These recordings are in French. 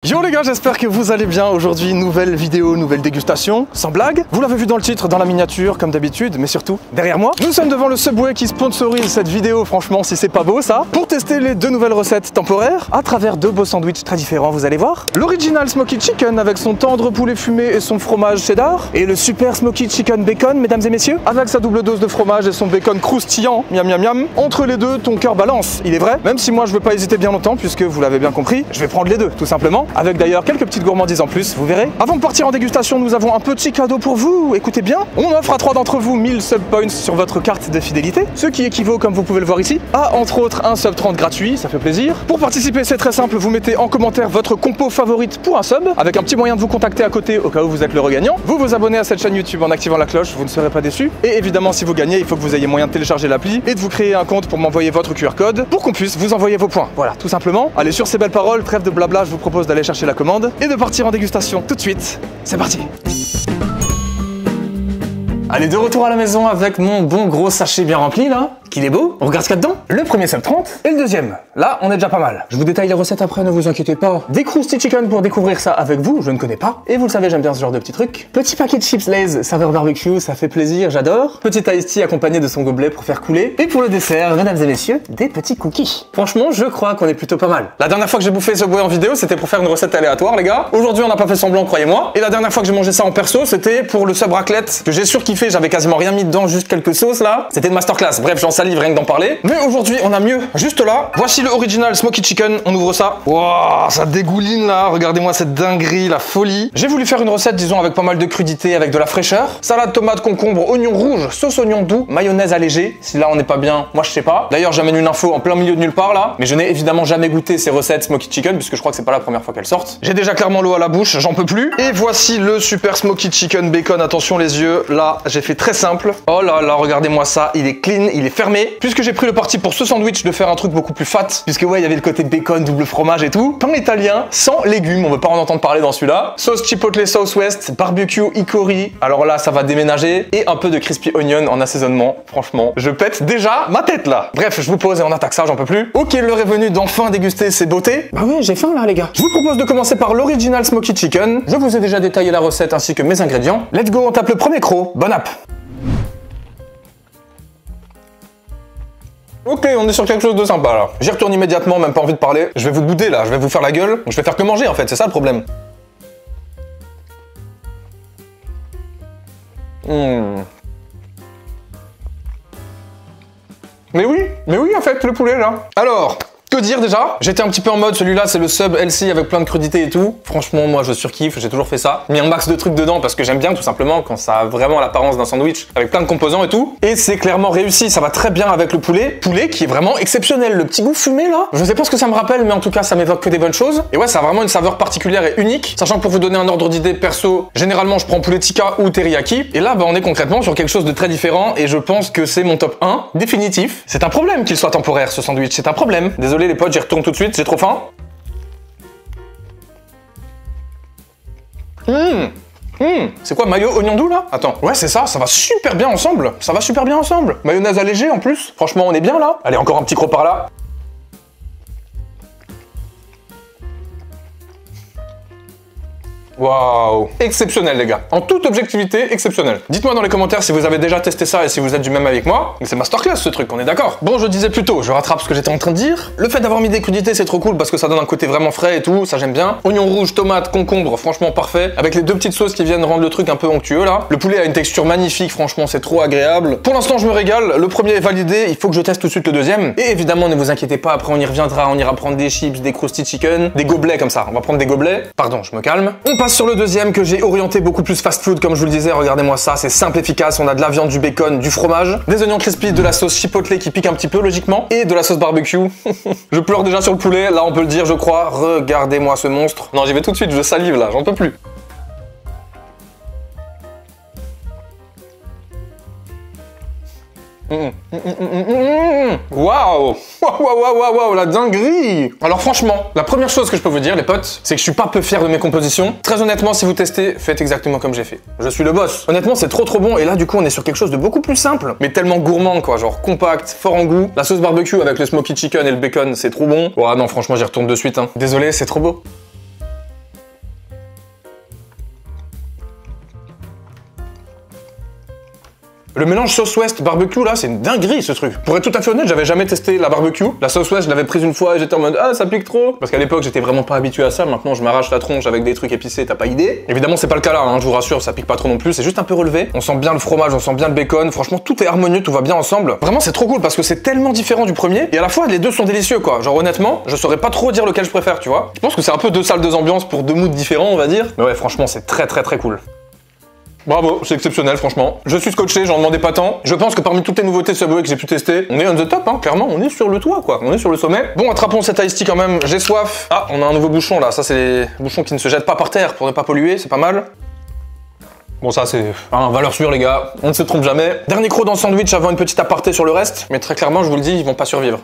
Yo les gars, j'espère que vous allez bien. Aujourd'hui, nouvelle vidéo, nouvelle dégustation, sans blague. Vous l'avez vu dans le titre, dans la miniature, comme d'habitude, mais surtout, derrière moi, nous sommes devant le Subway qui sponsorise cette vidéo, franchement, si c'est pas beau ça, pour tester les deux nouvelles recettes temporaires, à travers deux beaux sandwichs très différents, vous allez voir. L'original Smoky Chicken avec son tendre poulet fumé et son fromage cheddar, et le Super Smoky Chicken Bacon, mesdames et messieurs, avec sa double dose de fromage et son bacon croustillant, miam miam miam. Entre les deux, ton cœur balance, il est vrai, même si moi je veux pas hésiter bien longtemps, puisque vous l'avez bien compris, je vais prendre les deux, tout simplement. Avec d'ailleurs quelques petites gourmandises en plus, vous verrez. Avant de partir en dégustation, nous avons un petit cadeau pour vous. Écoutez bien, on offre à 3 d'entre vous 1000 sub points sur votre carte de fidélité, ce qui équivaut, comme vous pouvez le voir ici, à entre autres un sub 30 gratuit, ça fait plaisir. Pour participer, c'est très simple, vous mettez en commentaire votre compo favorite pour un sub, avec un petit moyen de vous contacter à côté au cas où vous êtes l'heureux gagnant. Vous vous abonnez à cette chaîne YouTube en activant la cloche, vous ne serez pas déçus. Et évidemment, si vous gagnez, il faut que vous ayez moyen de télécharger l'appli et de vous créer un compte pour m'envoyer votre QR code pour qu'on puisse vous envoyer vos points. Voilà, tout simplement. Allez, sur ces belles paroles, trêve de blabla, je vous propose d'aller chercher la commande et de partir en dégustation tout de suite. C'est parti! Allez, de retour à la maison avec mon bon gros sachet bien rempli là. Qu'il est beau, on regarde ce qu'il y a dedans. Le premier sub 30 et le deuxième. Là, on est déjà pas mal. Je vous détaille les recettes après, ne vous inquiétez pas. Des Krusty Chicken pour découvrir ça avec vous, je ne connais pas. Et vous le savez, j'aime bien ce genre de petits trucs. Petit paquet de chips Lay's, saveur barbecue, ça fait plaisir, j'adore. Petit iced tea accompagné de son gobelet pour faire couler. Et pour le dessert, mesdames et messieurs, des petits cookies. Franchement, je crois qu'on est plutôt pas mal. La dernière fois que j'ai bouffé Subway en vidéo, c'était pour faire une recette aléatoire, les gars. Aujourd'hui, on n'a pas fait semblant, croyez-moi. Et la dernière fois que j'ai mangé ça en perso, c'était pour le sub raclette que j'ai surkiffé. J'avais quasiment rien mis dedans, juste quelques sauces là. C'était une masterclass. Bref, j'en salive rien que d'en parler. Mais aujourd'hui, on a mieux. Juste là, voici le original Smoky Chicken. On ouvre ça. Waouh, ça dégouline là. Regardez-moi cette dinguerie, la folie. J'ai voulu faire une recette, disons, avec pas mal de crudité, avec de la fraîcheur. Salade, tomate, concombre, oignon rouge, sauce oignon doux, mayonnaise allégée. Si là, on n'est pas bien, moi je sais pas. D'ailleurs, j'amène une info en plein milieu de nulle part là. Mais je n'ai évidemment jamais goûté ces recettes Smoky Chicken, puisque je crois que c'est pas la première fois qu'elles sortent. J'ai déjà clairement l'eau à la bouche, j'en peux plus. Et voici le Super Smoky Chicken Bacon. Attention les yeux. Là, j'ai fait très simple. Oh là là, regardez-moi ça. Il est clean, il est fermé. Puisque j'ai pris le parti pour ce sandwich de faire un truc beaucoup plus fat, puisque ouais, il y avait le côté bacon, double fromage et tout. Pain italien sans légumes, on veut pas en entendre parler dans celui-là. Sauce chipotle Southwest, barbecue hickory. Alors là, ça va déménager. Et un peu de crispy onion en assaisonnement. Franchement, je pète déjà ma tête là. Bref, je vous pose et on attaque ça, j'en peux plus. Ok, l'heure est venue d'enfin déguster ces beautés. Bah ouais, j'ai faim là les gars. Je vous propose de commencer par l'original Smoky Chicken. Je vous ai déjà détaillé la recette ainsi que mes ingrédients. Let's go, on tape le premier croc. Bon app. Ok, on est sur quelque chose de sympa là. J'y retourne immédiatement, même pas envie de parler. Je vais vous bouder là, je vais vous faire la gueule. Je vais faire que manger en fait, c'est ça le problème. Mais oui en fait, le poulet là. Alors, que dire déjà? J'étais un petit peu en mode, celui-là c'est le sub LC avec plein de crudité et tout. Franchement, moi je surkiffe, j'ai toujours fait ça. Mis un max de trucs dedans parce que j'aime bien tout simplement quand ça a vraiment l'apparence d'un sandwich avec plein de composants et tout. Et c'est clairement réussi, ça va très bien avec le poulet. Poulet qui est vraiment exceptionnel, le petit goût fumé là. Je sais pas ce que ça me rappelle, mais en tout cas ça m'évoque que des bonnes choses. Et ouais, ça a vraiment une saveur particulière et unique. Sachant que pour vous donner un ordre d'idée perso, généralement je prends poulet tikka ou teriyaki. Et là, bah, on est concrètement sur quelque chose de très différent et je pense que c'est mon top 1 définitif. C'est un problème qu'il soit temporaire ce sandwich, c'est un problème. Désolé les potes, j'y retourne tout de suite, j'ai trop faim. C'est quoi, mayo, oignon doux là? Attends, ouais c'est ça, ça va super bien ensemble. Ça va super bien ensemble. Mayonnaise allégée en plus. Franchement, on est bien là. Allez, encore un petit croc par là. Waouh, exceptionnel les gars. En toute objectivité, exceptionnel. Dites-moi dans les commentaires si vous avez déjà testé ça et si vous êtes du même avec moi. C'est masterclass ce truc, on est d'accord. Bon, je disais plutôt, je rattrape ce que j'étais en train de dire. Le fait d'avoir mis des crudités, c'est trop cool parce que ça donne un côté vraiment frais et tout, ça j'aime bien. Oignon rouge, tomate, concombre, franchement parfait. Avec les deux petites sauces qui viennent rendre le truc un peu onctueux là. Le poulet a une texture magnifique, franchement c'est trop agréable. Pour l'instant, je me régale. Le premier est validé, il faut que je teste tout de suite le deuxième. Et évidemment, ne vous inquiétez pas, après on y reviendra, on ira prendre des chips, des Krusty Chicken, des gobelets comme ça. On va prendre des gobelets. Pardon, je me calme. On passe sur le deuxième que j'ai orienté beaucoup plus fast food comme je vous le disais, regardez-moi ça, c'est simple, efficace, on a de la viande, du bacon, du fromage, des oignons crispy, de la sauce chipotle qui pique un petit peu logiquement, et de la sauce barbecue. Je pleure déjà sur le poulet, là on peut le dire je crois, regardez-moi ce monstre. Non j'y vais tout de suite, je salive là, j'en peux plus. Waouh, waouh, la dinguerie. Alors franchement, la première chose que je peux vous dire les potes, c'est que je suis pas peu fier de mes compositions. Très honnêtement, si vous testez, faites exactement comme j'ai fait. Je suis le boss. Honnêtement, c'est trop bon et là du coup, on est sur quelque chose de beaucoup plus simple, mais tellement gourmand quoi, genre compact, fort en goût. La sauce barbecue avec le smoky chicken et le bacon, c'est trop bon. Oh non, franchement, j'y retourne de suite hein. Désolé, c'est trop beau. Le mélange sauce West barbecue là, c'est une dinguerie ce truc. Pour être tout à fait honnête, j'avais jamais testé la barbecue. La sauce West, je l'avais prise une fois et j'étais en mode ah ça pique trop. Parce qu'à l'époque, j'étais vraiment pas habitué à ça. Maintenant, je m'arrache la tronche avec des trucs épicés, t'as pas idée. Évidemment, c'est pas le cas là, hein, je vous rassure, ça pique pas trop non plus. C'est juste un peu relevé. On sent bien le fromage, on sent bien le bacon. Franchement, tout est harmonieux, tout va bien ensemble. Vraiment, c'est trop cool parce que c'est tellement différent du premier et à la fois les deux sont délicieux quoi. Genre honnêtement, je saurais pas trop dire lequel je préfère, tu vois. Je pense que c'est un peu deux salles, deux ambiances pour deux moods différents, on va dire. Mais ouais, franchement, c'est très cool. Bravo, c'est exceptionnel franchement. Je suis scotché, j'en demandais pas tant. Je pense que parmi toutes les nouveautés Subway que j'ai pu tester, on est on the top, hein, clairement, on est sur le toit quoi, on est sur le sommet. Bon, attrapons cet iced tea quand même, j'ai soif. Ah, on a un nouveau bouchon là, ça c'est les bouchons qui ne se jettent pas par terre pour ne pas polluer, c'est pas mal. Bon ça c'est valeur sûre les gars, on ne se trompe jamais. Dernier croc dans le sandwich avant une petite aparté sur le reste, mais très clairement je vous le dis, ils vont pas survivre.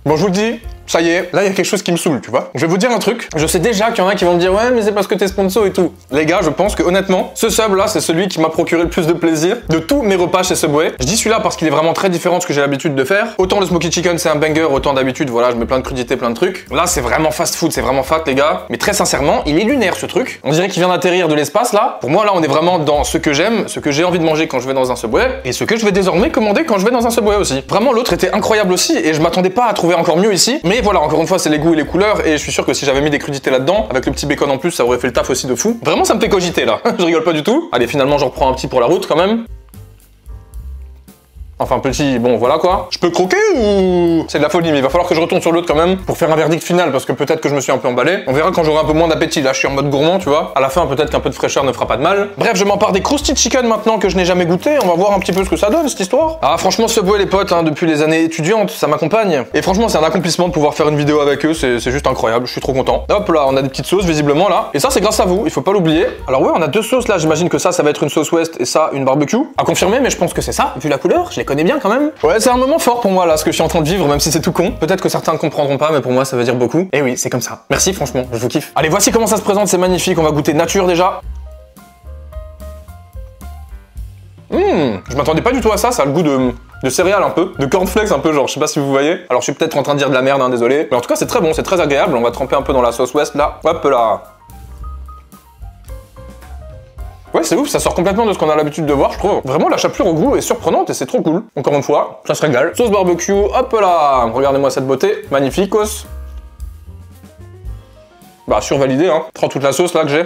Bon je vous le dis, ça y est, là il y a quelque chose qui me saoule, tu vois. Je vais vous dire un truc, je sais déjà qu'il y en a qui vont me dire ouais mais c'est parce que t'es sponsor et tout. Les gars, je pense que honnêtement, ce sub là c'est celui qui m'a procuré le plus de plaisir de tous mes repas chez Subway. Je dis celui-là parce qu'il est vraiment très différent de ce que j'ai l'habitude de faire. Autant le smoky chicken c'est un banger, autant d'habitude voilà je mets plein de crudités, plein de trucs. Là c'est vraiment fast food, c'est vraiment fat les gars. Mais très sincèrement, il est lunaire ce truc. On dirait qu'il vient d'atterrir de l'espace là. Pour moi là on est vraiment dans ce que j'aime, ce que j'ai envie de manger quand je vais dans un Subway et ce que je vais désormais commander quand je vais dans un Subway aussi. Vraiment l'autre était incroyable aussi et je m'attendais pas à trouver encore mieux ici. Mais voilà, encore une fois c'est les goûts et les couleurs et je suis sûr que si j'avais mis des crudités là-dedans, avec le petit bacon en plus, ça aurait fait le taf aussi de fou. Vraiment ça me fait cogiter là, je rigole pas du tout. Allez finalement j'en reprends un petit pour la route quand même. Enfin petit, bon voilà quoi. Je peux croquer ou... C'est de la folie, mais il va falloir que je retourne sur l'autre quand même pour faire un verdict final parce que peut-être que je me suis un peu emballé. On verra quand j'aurai un peu moins d'appétit, là je suis en mode gourmand tu vois. À la fin peut-être qu'un peu de fraîcheur ne fera pas de mal. Bref, je m'empare des croustilles chicken maintenant que je n'ai jamais goûté. On va voir un petit peu ce que ça donne cette histoire. Ah franchement Subway les potes, hein, depuis les années étudiantes, ça m'accompagne. Et franchement c'est un accomplissement de pouvoir faire une vidéo avec eux, c'est juste incroyable, je suis trop content. Hop là, on a des petites sauces visiblement là. Et ça c'est grâce à vous, il faut pas l'oublier. Alors ouais, on a deux sauces là, j'imagine que ça va être une sauce West et ça une barbecue. À confirmer, mais je pense que c'est ça, vu la couleur, je les connais bien quand même. Ouais, c'est un moment fort pour moi là, ce que je suis en train de vivre, même si c'est tout con. Peut-être que certains ne comprendront pas, mais pour moi ça veut dire beaucoup. Et oui, c'est comme ça. Merci franchement, je vous kiffe. Allez, voici comment ça se présente, c'est magnifique, on va goûter nature déjà. Je m'attendais pas du tout à ça, ça a le goût de céréales un peu, de cornflakes un peu genre, je sais pas si vous voyez. Alors je suis peut-être en train de dire de la merde, hein, désolé. Mais en tout cas c'est très bon, c'est très agréable, on va tremper un peu dans la sauce West là. Hop là. Ouais, c'est ouf, ça sort complètement de ce qu'on a l'habitude de voir, je trouve. Vraiment, la chapelure au goût est surprenante et c'est trop cool. Encore une fois, ça se régale. Sauce barbecue, hop là. Regardez-moi cette beauté, magnificos. Bah, survalidé, hein. Prends toute la sauce là que j'ai.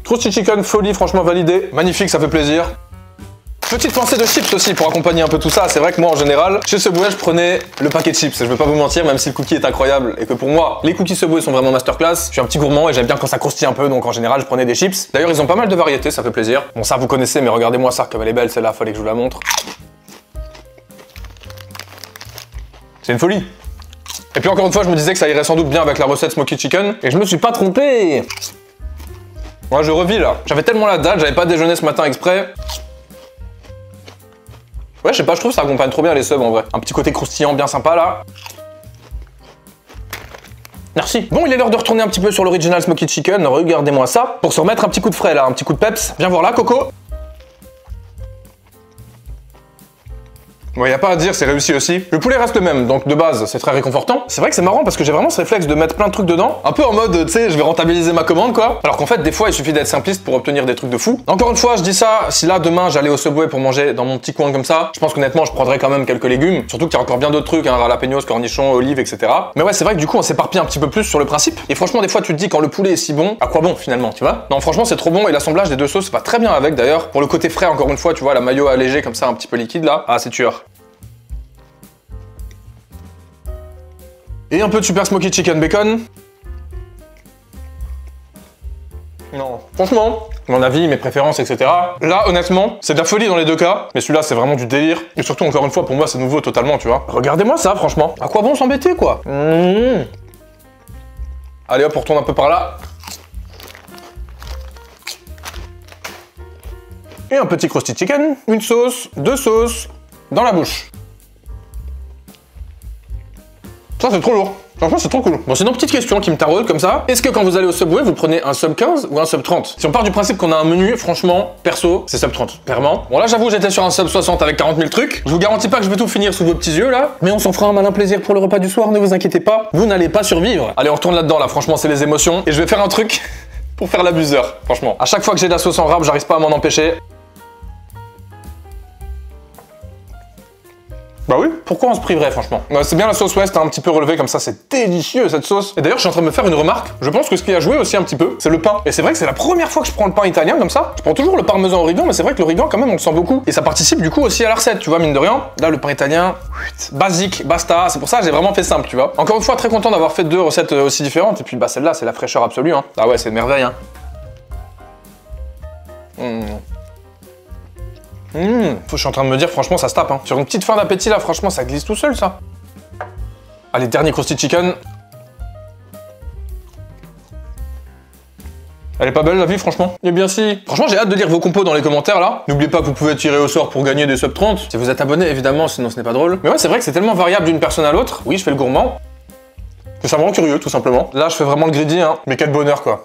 Krusty chicken, folie, franchement validé. Magnifique, ça fait plaisir. Petite pensée de chips aussi pour accompagner un peu tout ça. C'est vrai que moi en général, chez Subway, je prenais le paquet de chips. Et je vais pas vous mentir, même si le cookie est incroyable et que pour moi, les cookies Subway sont vraiment masterclass. Je suis un petit gourmand et j'aime bien quand ça croustille un peu, donc en général, je prenais des chips. D'ailleurs, ils ont pas mal de variétés, ça fait plaisir. Bon, ça vous connaissez, mais regardez-moi ça, comme elle est belle celle-là, fallait que je vous la montre. C'est une folie. Et puis encore une fois, je me disais que ça irait sans doute bien avec la recette smoky chicken et je me suis pas trompé. Ouais, je revis là. J'avais tellement la dalle, j'avais pas déjeuné ce matin exprès. Ouais, je sais pas, je trouve que ça accompagne trop bien les subs en vrai. Un petit côté croustillant bien sympa là. Merci. Bon, il est l'heure de retourner un petit peu sur l'original smoky chicken, regardez-moi ça. Pour se remettre un petit coup de frais là, un petit coup de peps. Viens voir là, Coco. Ouais, y a pas à dire, c'est réussi aussi. Le poulet reste le même, donc de base, c'est très réconfortant. C'est vrai que c'est marrant parce que j'ai vraiment ce réflexe de mettre plein de trucs dedans. Un peu en mode, tu sais, je vais rentabiliser ma commande, quoi. Alors qu'en fait, des fois, il suffit d'être simpliste pour obtenir des trucs de fou. Encore une fois, je dis ça, si là, demain, j'allais au Subway pour manger dans mon petit coin comme ça, je pense qu'honnêtement, je prendrais quand même quelques légumes. Surtout qu'il y a encore bien d'autres trucs, hein, jalapenos, cornichons, olives, etc. Mais ouais, c'est vrai que du coup, on s'éparpille un petit peu plus sur le principe. Et franchement, des fois, tu te dis, quand le poulet est si bon, à quoi bon, finalement, tu vois? Non, franchement, c'est trop bon et l'assemblage des deux sauces va très bien avec d'ailleurs. Pour le côté frais, encore une fois, tu vois, la mayo allégée comme ça, un petit peu liquide là. Ah, c'est tueur. Et un peu de super smoky chicken bacon. Non. Franchement, mon avis, mes préférences, etc. Là, honnêtement, c'est de la folie dans les deux cas. Mais celui-là, c'est vraiment du délire. Et surtout, encore une fois, pour moi, c'est nouveau totalement, tu vois. Regardez-moi ça, franchement. À quoi bon s'embêter, quoi? Allez hop, on retourne un peu par là. Et un petit crusty chicken, une sauce, deux sauces, dans la bouche. Ça c'est trop lourd, franchement c'est trop cool. Bon sinon petite question qui me taraude comme ça, est-ce que quand vous allez au Subway vous prenez un sub 15 ou un sub 30? Si on part du principe qu'on a un menu, franchement, perso, c'est sub 30, clairement. Bon là j'avoue j'étais sur un sub 60 avec 40 000 trucs, je vous garantis pas que je vais tout finir sous vos petits yeux là, mais on s'en fera un malin plaisir pour le repas du soir, ne vous inquiétez pas, vous n'allez pas survivre. Allez on retourne là-dedans là, franchement c'est les émotions, et je vais faire un truc... pour faire l'abuseur, franchement. À chaque fois que j'ai de la sauce en rab, j'arrive pas à m'en empêcher. Bah oui, pourquoi on se priverait franchement? C'est bien la sauce West, un petit peu relevée comme ça, c'est délicieux cette sauce. Et d'ailleurs, je suis en train de me faire une remarque. Je pense que ce qui a joué aussi un petit peu, c'est le pain. Et c'est vrai que c'est la première fois que je prends le pain italien comme ça. Je prends toujours le parmesan origan, mais c'est vrai que l'origan quand même on le sent beaucoup. Et ça participe du coup aussi à la recette, tu vois, mine de rien. Là, le pain italien, basique, basta. C'est pour ça que j'ai vraiment fait simple, tu vois. Encore une fois, très content d'avoir fait 2 recettes aussi différentes. Et puis bah celle-là, c'est la fraîcheur absolue. Hein. Ah ouais, c'est une merveille. Hein. Je suis en train de me dire, franchement, ça se tape. Hein. Sur une petite fin d'appétit, là, franchement, ça glisse tout seul, ça. Allez, dernier crousty chicken. Elle est pas belle, la vie, franchement? Eh bien, si. Franchement, j'ai hâte de lire vos compos dans les commentaires, là. N'oubliez pas que vous pouvez tirer au sort pour gagner des sub 30. Si vous êtes abonné, évidemment, sinon ce n'est pas drôle. Mais ouais, c'est vrai que c'est tellement variable d'une personne à l'autre. Oui, je fais le gourmand. Que ça me rend curieux, tout simplement. Là, je fais vraiment le greedy, hein. Mais quel bonheur, quoi.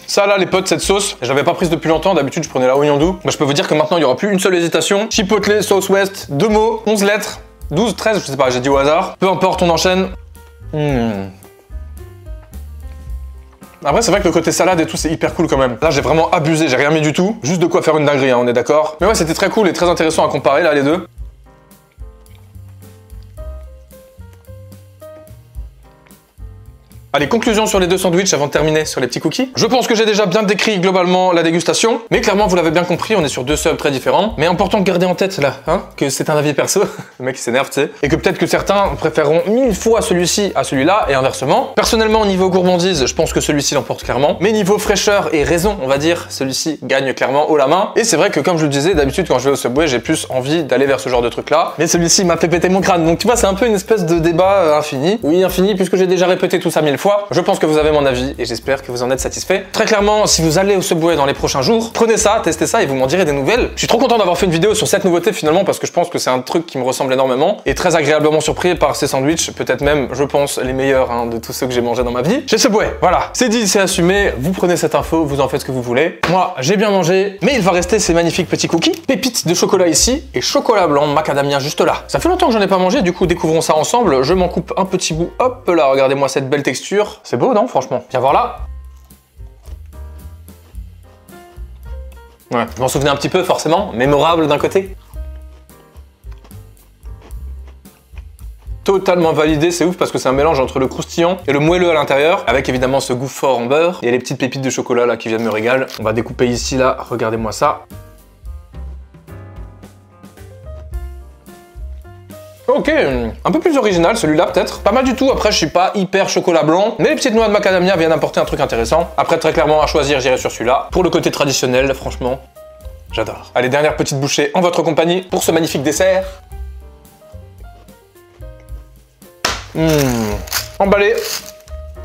Ça là les potes, cette sauce, je l'avais pas prise depuis longtemps, d'habitude je prenais la oignon doux. Mais je peux vous dire que maintenant il y aura plus une seule hésitation. Chipotle, sauce West, 2 mots, 11 lettres, 12, 13, je sais pas, j'ai dit au hasard. Peu importe, on enchaîne. Après c'est vrai que le côté salade et tout c'est hyper cool quand même. Là j'ai vraiment abusé, j'ai rien mis du tout. Juste de quoi faire une dinguerie, hein, on est d'accord. Mais ouais, c'était très cool et très intéressant à comparer là les deux. Allez, conclusion sur les 2 sandwichs avant de terminer sur les petits cookies. Je pense que j'ai déjà bien décrit globalement la dégustation, mais clairement vous l'avez bien compris, on est sur 2 subs très différents. Mais important de garder en tête là, hein, que c'est un avis perso, le mec il s'énerve, tu sais, et que peut-être que certains préféreront 1000 fois celui-ci à celui-là et inversement. Personnellement, au niveau gourmandise, je pense que celui-ci l'emporte clairement, mais niveau fraîcheur et raison, on va dire, celui-ci gagne clairement haut la main. Et c'est vrai que comme je le disais, d'habitude quand je vais au Subway, j'ai plus envie d'aller vers ce genre de truc là, mais celui-ci m'a fait péter mon crâne. Donc tu vois, c'est un peu une espèce de débat infini. Oui, infini, puisque j'ai déjà répété tout ça 1000 fois. Je pense que vous avez mon avis et j'espère que vous en êtes satisfait. Très clairement, si vous allez au Subway dans les prochains jours, prenez ça, testez ça et vous m'en direz des nouvelles. Je suis trop content d'avoir fait une vidéo sur cette nouveauté finalement parce que je pense que c'est un truc qui me ressemble énormément et très agréablement surpris par ces sandwichs, peut-être même, je pense, les meilleurs hein, de tous ceux que j'ai mangés dans ma vie. Chez Subway, voilà, c'est dit, c'est assumé, vous prenez cette info, vous en faites ce que vous voulez. Moi, j'ai bien mangé, mais il va rester ces magnifiques petits cookies, pépites de chocolat ici et chocolat blanc macadamia juste là. Ça fait longtemps que j'en ai pas mangé, du coup découvrons ça ensemble. Je m'en coupe un petit bout, hop là, regardez-moi cette belle texture. C'est beau, non, franchement? Viens voir là. Ouais, je m'en souvenais un petit peu forcément, mémorable d'un côté. Totalement validé, c'est ouf parce que c'est un mélange entre le croustillant et le moelleux à l'intérieur, avec évidemment ce goût fort en beurre et les petites pépites de chocolat là qui viennent me régaler. On va découper ici là, regardez-moi ça. Ok, un peu plus original celui-là peut-être. Pas mal du tout, après je suis pas hyper chocolat blanc, mais les petites noix de macadamia viennent apporter un truc intéressant. Après très clairement à choisir, j'irai sur celui-là. Pour le côté traditionnel, franchement, j'adore. Allez, dernière petite bouchée en votre compagnie pour ce magnifique dessert. Emballé.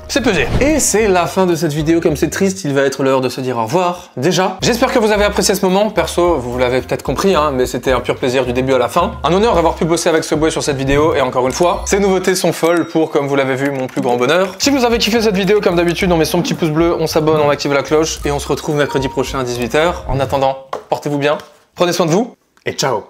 C'est pesé. Et c'est la fin de cette vidéo, comme c'est triste, il va être l'heure de se dire au revoir. Déjà, j'espère que vous avez apprécié ce moment. Perso, vous l'avez peut-être compris, hein, mais c'était un pur plaisir du début à la fin. Un honneur d'avoir pu bosser avec Subway sur cette vidéo, et encore une fois, ces nouveautés sont folles pour, comme vous l'avez vu, mon plus grand bonheur. Si vous avez kiffé cette vidéo, comme d'habitude, on met son petit pouce bleu, on s'abonne, on active la cloche, et on se retrouve mercredi prochain à 18 h. En attendant, portez-vous bien, prenez soin de vous, et ciao.